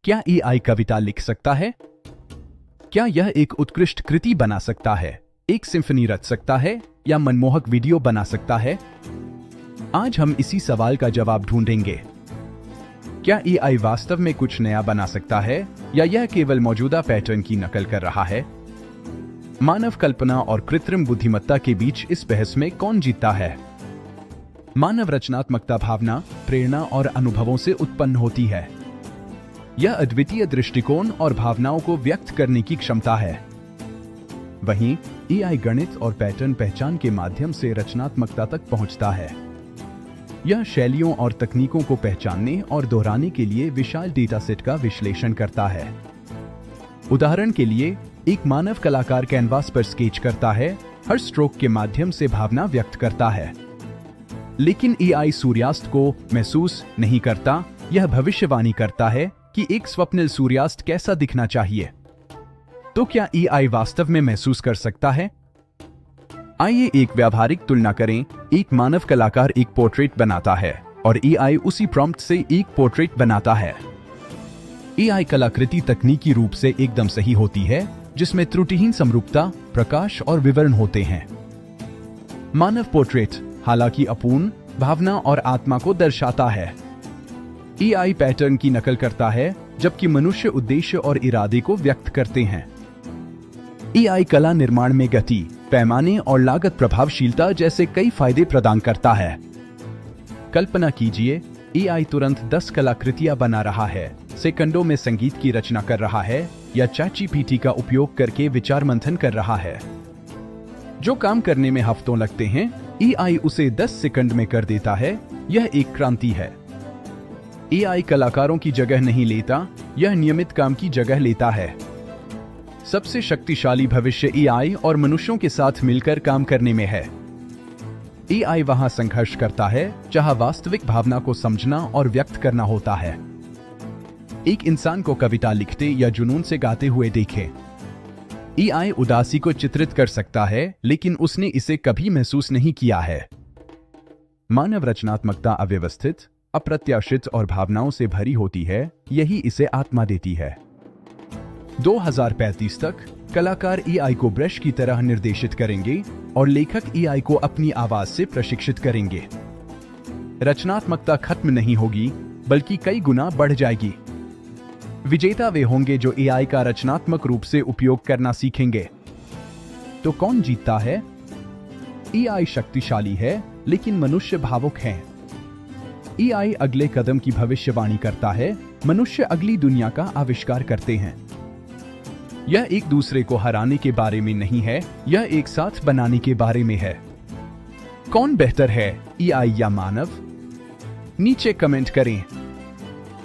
क्या एआई कविता लिख सकता है? क्या यह एक उत्कृष्ट कृति बना सकता है, एक सिम्फनी रच सकता है या मनमोहक वीडियो बना सकता है? आज हम इसी सवाल का जवाब ढूंढेंगे। क्या एआई वास्तव में कुछ नया बना सकता है या यह केवल मौजूदा पैटर्न की नकल कर रहा है? मानव कल्पना और कृत्रिम बुद्धिमत्ता के बीच इस बहस में कौन जीतता है? मानव रचनात्मकता भावना, प्रेरणा और अनुभवों से उत्पन्न होती है। यह अद्वितीय दृष्टिकोण और भावनाओं को व्यक्त करने की क्षमता है। वहीं एआई गणित और पैटर्न पहचान के माध्यम से रचनात्मकता तक पहुंचता है। यह शैलियों और तकनीकों को पहचानने और दोहराने के लिए विशाल डेटा सेट का विश्लेषण करता है। उदाहरण के लिए, एक मानव कलाकार कैनवास पर स्केच करता है, हर स्ट्रोक के माध्यम से भावना व्यक्त करता है। लेकिन एआई सूर्यास्त को महसूस नहीं करता, यह भविष्यवाणी करता है कि एक स्वप्निल सूर्यास्त कैसा दिखना चाहिए। तो क्या एआई वास्तव में महसूस कर सकता है? आइए एक व्यावहारिक तुलना करें। एक मानव कलाकार एक पोर्ट्रेट बनाता है और एआई उसी प्रॉम्प्ट से एक पोर्ट्रेट बनाता है। एआई कलाकृति तकनीकी रूप से एकदम सही होती है, जिसमें त्रुटिहीन समरूपता, प्रकाश और विवरण होते हैं। मानव पोर्ट्रेट हालांकि अपूर्ण, भावना और आत्मा को दर्शाता है। एआई पैटर्न की नकल करता है, जबकि मनुष्य उद्देश्य और इरादे को व्यक्त करते हैं। एआई कला निर्माण में गति, पैमाने और लागत प्रभावशीलता जैसे कई फायदे प्रदान करता है। कल्पना कीजिए, एआई तुरंत 10 कलाकृतियां बना रहा है, सेकंडों में संगीत की रचना कर रहा है या चैटजीपीटी का उपयोग करके विचार मंथन कर रहा है। जो काम करने में हफ्तों लगते हैं, एआई उसे 10 सेकंड में कर देता है। यह एक क्रांति है। एआई कलाकारों की जगह नहीं लेता, यह नियमित काम की जगह लेता है। सबसे शक्तिशाली भविष्य एआई और मनुष्यों के साथ मिलकर काम करने में है। एआई वहां संघर्ष करता है जहां वास्तविक भावना को समझना और व्यक्त करना होता है। एक इंसान को कविता लिखते या जुनून से गाते हुए देखें। एआई उदासी को चित्रित कर सकता है, लेकिन उसने इसे कभी महसूस नहीं किया है। मानव रचनात्मकता अव्यवस्थित, अप्रत्याशित और भावनाओं से भरी होती है, यही इसे आत्मा देती है। 2035 तक कलाकार एआई को ब्रश की तरह निर्देशित करेंगे और लेखक एआई को अपनी आवाज से प्रशिक्षित करेंगे। रचनात्मकता खत्म नहीं होगी, बल्कि कई गुना बढ़ जाएगी। विजेता वे होंगे जो एआई का रचनात्मक रूप से उपयोग करना सीखेंगे। तो कौन जीतता है? एआई शक्तिशाली है, लेकिन मनुष्य भावुक हैं। एआई अगले कदम की भविष्यवाणी करता है, मनुष्य अगली दुनिया का आविष्कार करते हैं। यह एक दूसरे को हराने के बारे में नहीं है, यह एक साथ बनाने के बारे में है। कौन बेहतर है, एआई या मानव? नीचे कमेंट करें।